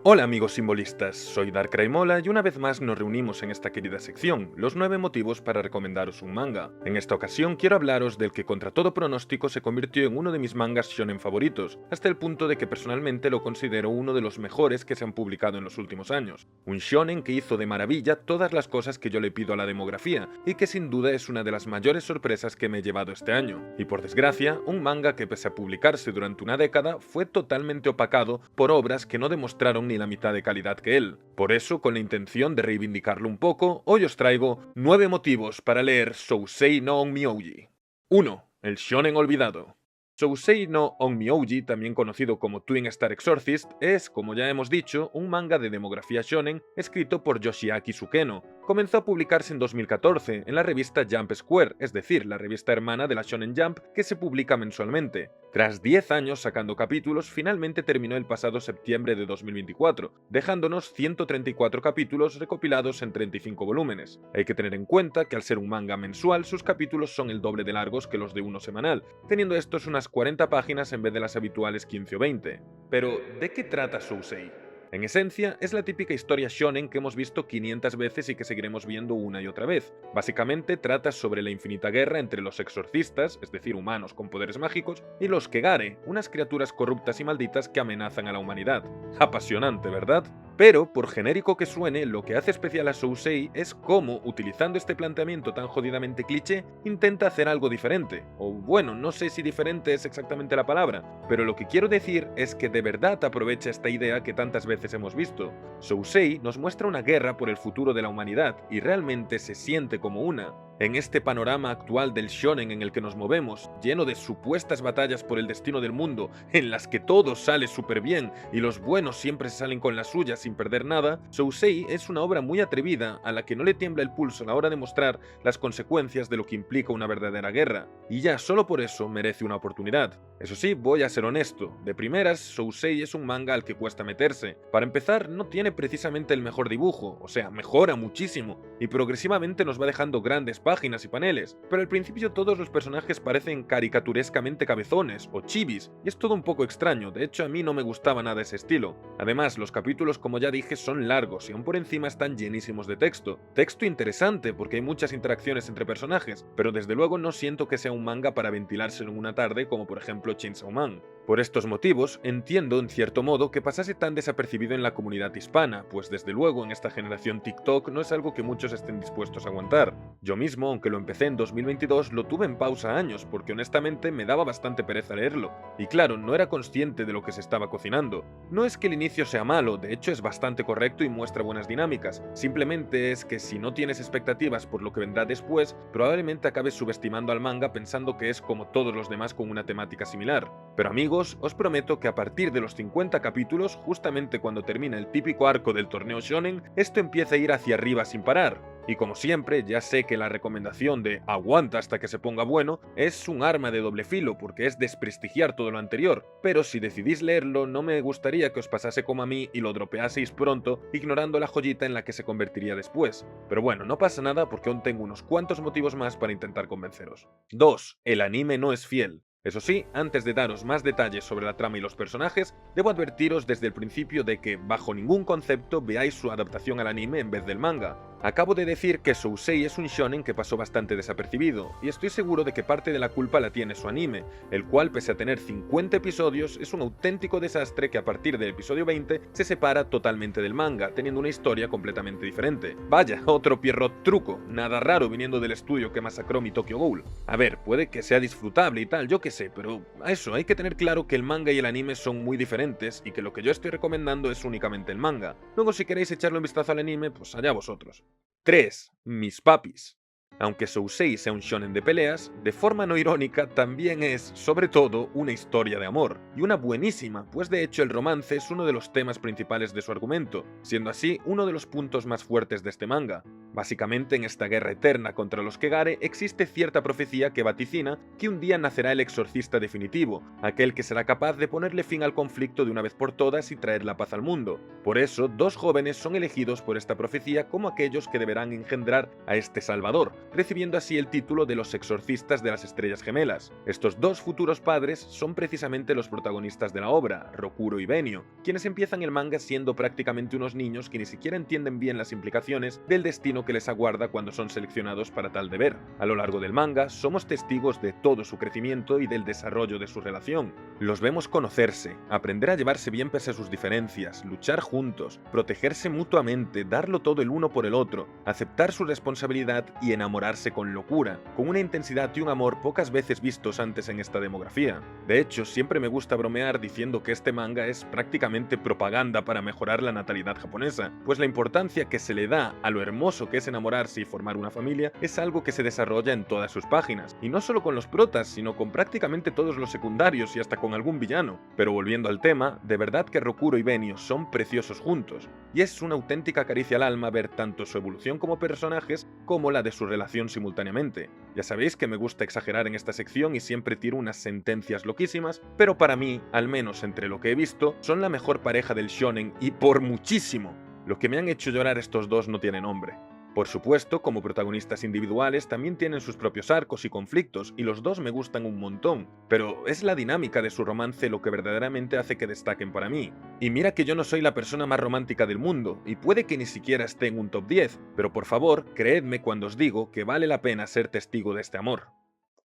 Hola amigos simbolistas, soy Darkraimola y una vez más nos reunimos en esta querida sección, los 9 motivos para recomendaros un manga. En esta ocasión quiero hablaros del que contra todo pronóstico se convirtió en uno de mis mangas shonen favoritos, hasta el punto de que personalmente lo considero uno de los mejores que se han publicado en los últimos años. Un shonen que hizo de maravilla todas las cosas que yo le pido a la demografía, y que sin duda es una de las mayores sorpresas que me he llevado este año. Y por desgracia, un manga que pese a publicarse durante una década, fue totalmente opacado por obras que no demostraron ni la mitad de calidad que él. Por eso, con la intención de reivindicarlo un poco, hoy os traigo 9 motivos para leer Sousei no Onmyouji. 1. El shonen olvidado. Sousei no Onmyouji, también conocido como Twin Star Exorcist, es, como ya hemos dicho, un manga de demografía shonen escrito por Yoshiaki Sukeno. Comenzó a publicarse en 2014 en la revista Jump Square, es decir, la revista hermana de la Shonen Jump que se publica mensualmente. Tras 10 años sacando capítulos, finalmente terminó el pasado septiembre de 2024, dejándonos 134 capítulos recopilados en 35 volúmenes. Hay que tener en cuenta que al ser un manga mensual, sus capítulos son el doble de largos que los de uno semanal, teniendo estos unas 40 páginas en vez de las habituales 15 o 20. Pero, ¿de qué trata Sousei? En esencia, es la típica historia shonen que hemos visto 500 veces y que seguiremos viendo una y otra vez. Básicamente trata sobre la infinita guerra entre los exorcistas, es decir, humanos con poderes mágicos, y los Kegare, unas criaturas corruptas y malditas que amenazan a la humanidad. Apasionante, ¿verdad? Pero, por genérico que suene, lo que hace especial a Sousei es cómo, utilizando este planteamiento tan jodidamente cliché, intenta hacer algo diferente. O bueno, no sé si diferente es exactamente la palabra, pero lo que quiero decir es que de verdad aprovecha esta idea que tantas veces hemos visto. Sousei nos muestra una guerra por el futuro de la humanidad y realmente se siente como una. En este panorama actual del shonen en el que nos movemos, lleno de supuestas batallas por el destino del mundo, en las que todo sale súper bien y los buenos siempre se salen con la suya sin perder nada, Sousei es una obra muy atrevida a la que no le tiembla el pulso a la hora de mostrar las consecuencias de lo que implica una verdadera guerra, y ya solo por eso merece una oportunidad. Eso sí, voy a ser honesto, de primeras, Sousei es un manga al que cuesta meterse. Para empezar, no tiene precisamente el mejor dibujo, o sea, mejora muchísimo, y progresivamente nos va dejando grandes páginas y paneles, pero al principio todos los personajes parecen caricaturescamente cabezones o chibis, y es todo un poco extraño, de hecho a mí no me gustaba nada ese estilo. Además, los capítulos, como ya dije, son largos y aún por encima están llenísimos de texto. Texto interesante porque hay muchas interacciones entre personajes, pero desde luego no siento que sea un manga para ventilárselo en una tarde como por ejemplo Chainsaw Man. Por estos motivos, entiendo en cierto modo que pasase tan desapercibido en la comunidad hispana, pues desde luego en esta generación TikTok no es algo que muchos estén dispuestos a aguantar. Yo mismo, aunque lo empecé en 2022, lo tuve en pausa años, porque honestamente me daba bastante pereza leerlo. Y claro, no era consciente de lo que se estaba cocinando. No es que el inicio sea malo, de hecho es bastante correcto y muestra buenas dinámicas, simplemente es que si no tienes expectativas por lo que vendrá después, probablemente acabes subestimando al manga pensando que es como todos los demás con una temática similar. Pero amigos, os prometo que a partir de los 50 capítulos, justamente cuando termina el típico arco del torneo shonen, esto empieza a ir hacia arriba sin parar. Y como siempre, ya sé que la recomendación de aguanta hasta que se ponga bueno es un arma de doble filo porque es desprestigiar todo lo anterior, pero si decidís leerlo no me gustaría que os pasase como a mí y lo dropeaseis pronto ignorando la joyita en la que se convertiría después. Pero bueno, no pasa nada porque aún tengo unos cuantos motivos más para intentar convenceros. 2. El anime no es fiel. Eso sí, antes de daros más detalles sobre la trama y los personajes, debo advertiros desde el principio de que, bajo ningún concepto, veáis su adaptación al anime en vez del manga. Acabo de decir que Sousei es un shonen que pasó bastante desapercibido, y estoy seguro de que parte de la culpa la tiene su anime, el cual, pese a tener 50 episodios, es un auténtico desastre que a partir del episodio 20 se separa totalmente del manga, teniendo una historia completamente diferente. Vaya, otro Pierrot truco, nada raro viniendo del estudio que masacró mi Tokyo Ghoul. A ver, puede que sea disfrutable y tal, yo qué sé, pero a eso hay que tener claro que el manga y el anime son muy diferentes y que lo que yo estoy recomendando es únicamente el manga. Luego si queréis echarle un vistazo al anime, pues allá vosotros. 3. Mis papis. Aunque Sousei sea un shonen de peleas, de forma no irónica también es, sobre todo, una historia de amor, y una buenísima, pues de hecho el romance es uno de los temas principales de su argumento, siendo así uno de los puntos más fuertes de este manga. Básicamente, en esta guerra eterna contra los Kegare existe cierta profecía que vaticina que un día nacerá el exorcista definitivo, aquel que será capaz de ponerle fin al conflicto de una vez por todas y traer la paz al mundo. Por eso, dos jóvenes son elegidos por esta profecía como aquellos que deberán engendrar a este Salvador, recibiendo así el título de los exorcistas de las estrellas gemelas. Estos dos futuros padres son precisamente los protagonistas de la obra, Rokuro y Benio, quienes empiezan el manga siendo prácticamente unos niños que ni siquiera entienden bien las implicaciones del destino que les aguarda cuando son seleccionados para tal deber. A lo largo del manga, somos testigos de todo su crecimiento y del desarrollo de su relación. Los vemos conocerse, aprender a llevarse bien pese a sus diferencias, luchar juntos, protegerse mutuamente, darlo todo el uno por el otro, aceptar su responsabilidad y enamorarse con locura, con una intensidad y un amor pocas veces vistos antes en esta demografía. De hecho, siempre me gusta bromear diciendo que este manga es prácticamente propaganda para mejorar la natalidad japonesa, pues la importancia que se le da a lo hermoso que es enamorarse y formar una familia es algo que se desarrolla en todas sus páginas, y no solo con los protas, sino con prácticamente todos los secundarios y hasta con algún villano. Pero volviendo al tema, de verdad que Rokuro y Benio son preciosos juntos, y es una auténtica caricia al alma ver tanto su evolución como personajes como la de su relación simultáneamente. Ya sabéis que me gusta exagerar en esta sección y siempre tiro unas sentencias loquísimas, pero para mí, al menos entre lo que he visto, son la mejor pareja del shonen y por muchísimo. Lo que me han hecho llorar estos dos no tiene nombre. Por supuesto, como protagonistas individuales también tienen sus propios arcos y conflictos, y los dos me gustan un montón, pero es la dinámica de su romance lo que verdaderamente hace que destaquen para mí. Y mira que yo no soy la persona más romántica del mundo, y puede que ni siquiera esté en un top 10, pero por favor, creedme cuando os digo que vale la pena ser testigo de este amor.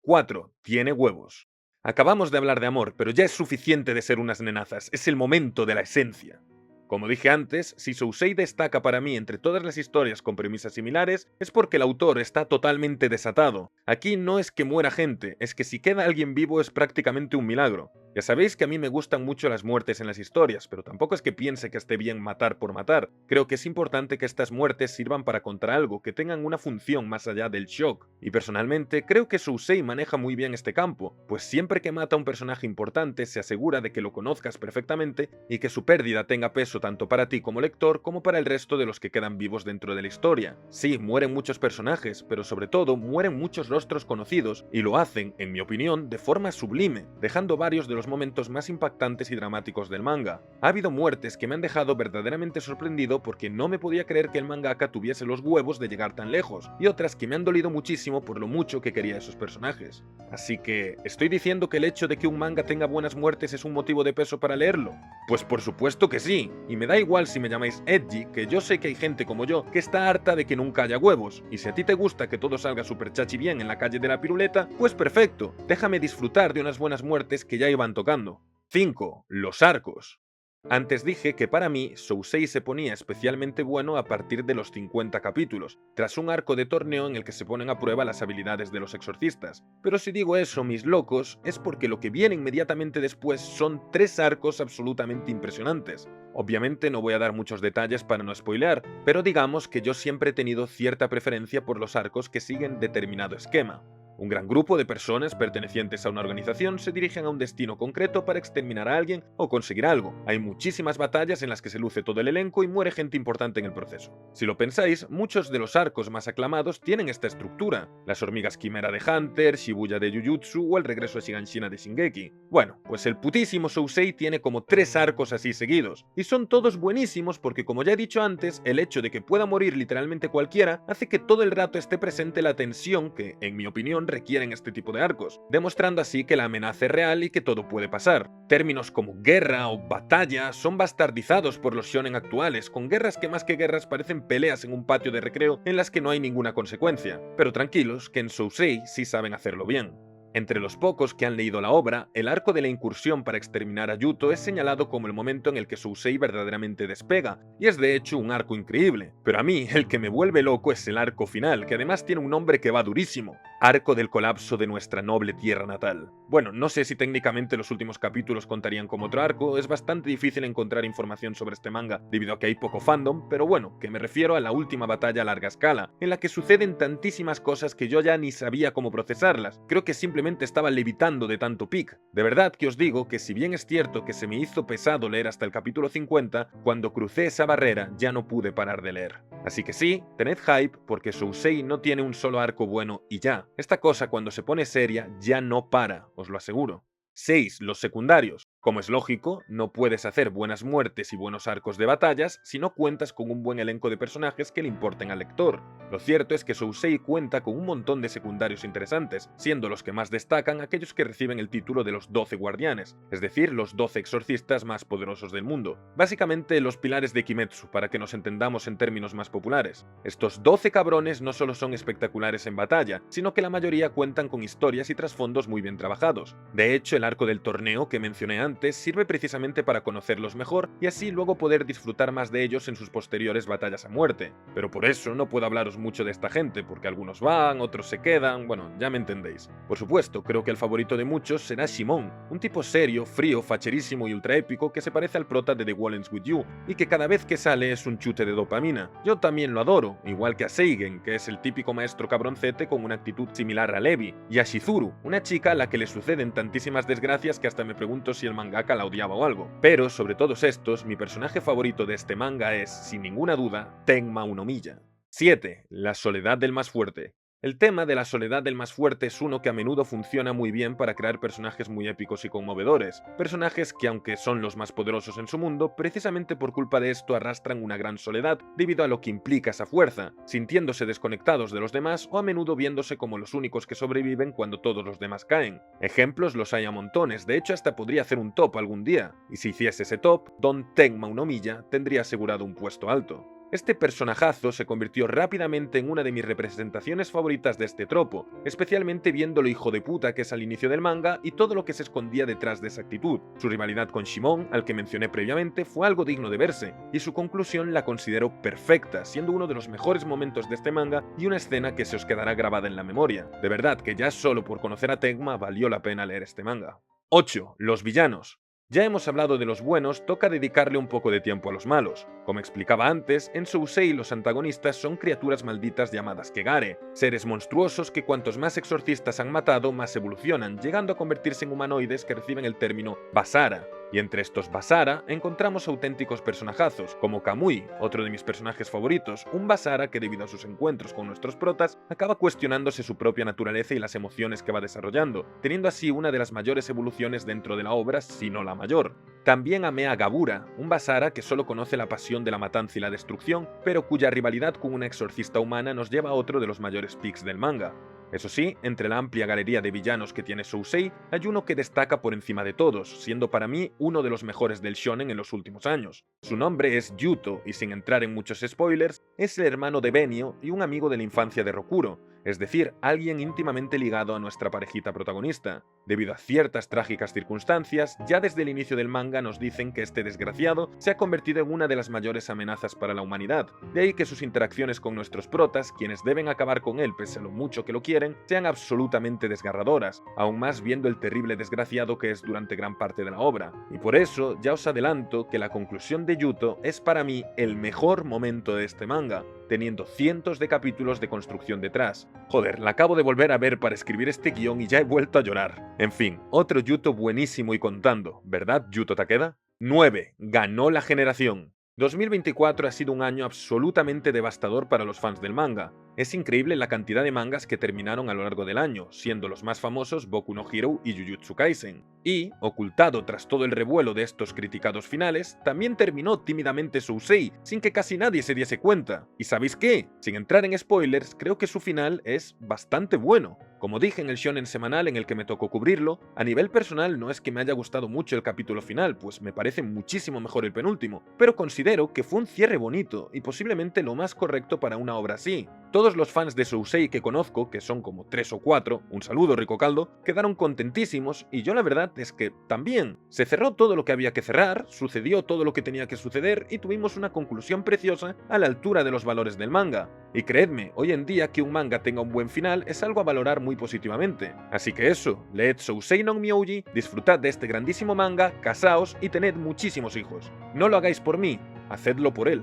4. Tiene huevos. Acabamos de hablar de amor, pero ya es suficiente de ser unas nenazas, es el momento de la esencia. Como dije antes, si Sousei destaca para mí entre todas las historias con premisas similares, es porque el autor está totalmente desatado. Aquí no es que muera gente, es que si queda alguien vivo es prácticamente un milagro. Ya sabéis que a mí me gustan mucho las muertes en las historias, pero tampoco es que piense que esté bien matar por matar. Creo que es importante que estas muertes sirvan para contar algo, que tengan una función más allá del shock. Y personalmente creo que Sousei maneja muy bien este campo, pues siempre que mata a un personaje importante se asegura de que lo conozcas perfectamente y que su pérdida tenga peso tanto para ti como lector como para el resto de los que quedan vivos dentro de la historia. Sí, mueren muchos personajes, pero sobre todo mueren muchos rostros conocidos y lo hacen, en mi opinión, de forma sublime, dejando varios de los momentos más impactantes y dramáticos del manga. Ha habido muertes que me han dejado verdaderamente sorprendido porque no me podía creer que el mangaka tuviese los huevos de llegar tan lejos, y otras que me han dolido muchísimo por lo mucho que quería esos personajes. Así que, ¿estoy diciendo que el hecho de que un manga tenga buenas muertes es un motivo de peso para leerlo? Pues por supuesto que sí, y me da igual si me llamáis edgy, que yo sé que hay gente como yo que está harta de que nunca haya huevos, y si a ti te gusta que todo salga super chachi bien en la calle de la piruleta, pues perfecto, déjame disfrutar de unas buenas muertes que ya iban tocando. 5. Los arcos. Antes dije que para mí Sousei se ponía especialmente bueno a partir de los 50 capítulos, tras un arco de torneo en el que se ponen a prueba las habilidades de los exorcistas. Pero si digo eso, mis locos, es porque lo que viene inmediatamente después son 3 arcos absolutamente impresionantes. Obviamente no voy a dar muchos detalles para no spoilear, pero digamos que yo siempre he tenido cierta preferencia por los arcos que siguen determinado esquema. Un gran grupo de personas pertenecientes a una organización se dirigen a un destino concreto para exterminar a alguien o conseguir algo. Hay muchísimas batallas en las que se luce todo el elenco y muere gente importante en el proceso. Si lo pensáis, muchos de los arcos más aclamados tienen esta estructura. Las hormigas quimera de Hunter, Shibuya de Jujutsu o el regreso a Shiganshina de Shingeki. Bueno, pues el putísimo Sousei tiene como 3 arcos así seguidos. Y son todos buenísimos porque, como ya he dicho antes, el hecho de que pueda morir literalmente cualquiera hace que todo el rato esté presente la tensión que, en mi opinión, requieren este tipo de arcos, demostrando así que la amenaza es real y que todo puede pasar. Términos como guerra o batalla son bastardizados por los shonen actuales, con guerras que más que guerras parecen peleas en un patio de recreo en las que no hay ninguna consecuencia. Pero tranquilos, que en Sousei sí saben hacerlo bien. Entre los pocos que han leído la obra, el arco de la incursión para exterminar a Yuto es señalado como el momento en el que Sousei verdaderamente despega, y es de hecho un arco increíble. Pero a mí, el que me vuelve loco es el arco final, que además tiene un nombre que va durísimo: Arco del colapso de nuestra noble tierra natal. Bueno, no sé si técnicamente los últimos capítulos contarían como otro arco, es bastante difícil encontrar información sobre este manga, debido a que hay poco fandom, pero bueno, que me refiero a la última batalla a larga escala, en la que suceden tantísimas cosas que yo ya ni sabía cómo procesarlas. Creo que simplemente simplemente estaba levitando de tanto pic. De verdad que os digo que si bien es cierto que se me hizo pesado leer hasta el capítulo 50, cuando crucé esa barrera ya no pude parar de leer. Así que sí, tened hype porque Sousei no tiene un solo arco bueno y ya. Esta cosa cuando se pone seria ya no para, os lo aseguro. 6. Los secundarios. Como es lógico, no puedes hacer buenas muertes y buenos arcos de batallas si no cuentas con un buen elenco de personajes que le importen al lector. Lo cierto es que Sousei cuenta con un montón de secundarios interesantes, siendo los que más destacan aquellos que reciben el título de los 12 guardianes, es decir, los 12 exorcistas más poderosos del mundo. Básicamente los pilares de Kimetsu, para que nos entendamos en términos más populares. Estos 12 cabrones no solo son espectaculares en batalla, sino que la mayoría cuentan con historias y trasfondos muy bien trabajados. De hecho, el arco del torneo que mencioné antes sirve precisamente para conocerlos mejor y así luego poder disfrutar más de ellos en sus posteriores batallas a muerte. Pero por eso no puedo hablaros mucho de esta gente, porque algunos van, otros se quedan, bueno, ya me entendéis. Por supuesto, creo que el favorito de muchos será Shimon, un tipo serio, frío, facherísimo y ultra épico que se parece al prota de The Wall Ends With You, y que cada vez que sale es un chute de dopamina. Yo también lo adoro, igual que a Seigen, que es el típico maestro cabroncete con una actitud similar a Levi, y a Shizuru, una chica a la que le suceden tantísimas desgracias que hasta me pregunto si el mangaka la odiaba o algo. Pero, sobre todos estos, mi personaje favorito de este manga es, sin ninguna duda, Tenma Unomiya. 7. La soledad del más fuerte. El tema de la soledad del más fuerte es uno que a menudo funciona muy bien para crear personajes muy épicos y conmovedores, personajes que aunque son los más poderosos en su mundo, precisamente por culpa de esto arrastran una gran soledad debido a lo que implica esa fuerza, sintiéndose desconectados de los demás o a menudo viéndose como los únicos que sobreviven cuando todos los demás caen. Ejemplos los hay a montones, de hecho hasta podría hacer un top algún día, y si hiciese ese top, Don Tenma Unomiya tendría asegurado un puesto alto. Este personajazo se convirtió rápidamente en una de mis representaciones favoritas de este tropo, especialmente viendo lo hijo de puta que es al inicio del manga y todo lo que se escondía detrás de esa actitud. Su rivalidad con Shimon, al que mencioné previamente, fue algo digno de verse, y su conclusión la considero perfecta, siendo uno de los mejores momentos de este manga y una escena que se os quedará grabada en la memoria. De verdad que ya solo por conocer a Tenma valió la pena leer este manga. 8. Los villanos. Ya hemos hablado de los buenos, toca dedicarle un poco de tiempo a los malos. Como explicaba antes, en Sousei los antagonistas son criaturas malditas llamadas Kegare, seres monstruosos que cuantos más exorcistas han matado, más evolucionan, llegando a convertirse en humanoides que reciben el término Basara. Y entre estos Basara encontramos auténticos personajazos, como Kamui, otro de mis personajes favoritos, un Basara que debido a sus encuentros con nuestros protas, acaba cuestionándose su propia naturaleza y las emociones que va desarrollando, teniendo así una de las mayores evoluciones dentro de la obra, si no la mayor. También amé a Gabura, un Basara que solo conoce la pasión de la matanza y la destrucción, pero cuya rivalidad con una exorcista humana nos lleva a otro de los mayores pics del manga. Eso sí, entre la amplia galería de villanos que tiene Sousei, hay uno que destaca por encima de todos, siendo para mí uno de los mejores del shonen en los últimos años. Su nombre es Yuto, y sin entrar en muchos spoilers, es el hermano de Benio y un amigo de la infancia de Rokuro, es decir, alguien íntimamente ligado a nuestra parejita protagonista. Debido a ciertas trágicas circunstancias, ya desde el inicio del manga nos dicen que este desgraciado se ha convertido en una de las mayores amenazas para la humanidad, de ahí que sus interacciones con nuestros protas, quienes deben acabar con él pese a lo mucho que lo quieren, sean absolutamente desgarradoras, aún más viendo el terrible desgraciado que es durante gran parte de la obra. Y por eso ya os adelanto que la conclusión de Yuto es para mí el mejor momento de este manga, teniendo cientos de capítulos de construcción detrás. Joder, la acabo de volver a ver para escribir este guión y ya he vuelto a llorar. En fin, otro Yuto buenísimo y contando, ¿verdad, Yuto Takeda? 9. Ganó la generación. 2024 ha sido un año absolutamente devastador para los fans del manga. Es increíble la cantidad de mangas que terminaron a lo largo del año, siendo los más famosos Boku no Hero y Jujutsu Kaisen. Y, ocultado tras todo el revuelo de estos criticados finales, también terminó tímidamente Sousei, sin que casi nadie se diese cuenta. ¿Y sabéis qué? Sin entrar en spoilers, creo que su final es bastante bueno. Como dije en el shonen semanal en el que me tocó cubrirlo, a nivel personal no es que me haya gustado mucho el capítulo final, pues me parece muchísimo mejor el penúltimo, pero considero que fue un cierre bonito y posiblemente lo más correcto para una obra así. Todos los fans de Sousei que conozco, que son como 3 o 4, un saludo rico caldo, quedaron contentísimos y yo la verdad es que también. Se cerró todo lo que había que cerrar, sucedió todo lo que tenía que suceder y tuvimos una conclusión preciosa a la altura de los valores del manga. Y creedme, hoy en día que un manga tenga un buen final es algo a valorar muy positivamente. Así que eso, leed Sousei no Myoji, disfrutad de este grandísimo manga, casaos y tened muchísimos hijos. No lo hagáis por mí, hacedlo por él.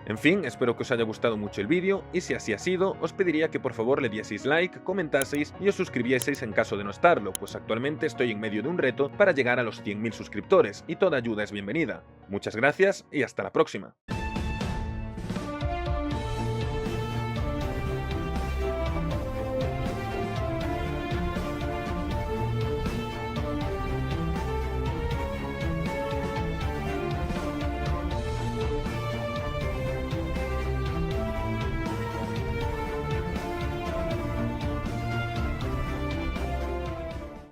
En fin, espero que os haya gustado mucho el vídeo, y si así ha sido, os pediría que por favor le dieseis like, comentaseis y os suscribieseis en caso de no estarlo, pues actualmente estoy en medio de un reto para llegar a los 100.000 suscriptores, y toda ayuda es bienvenida. Muchas gracias y hasta la próxima.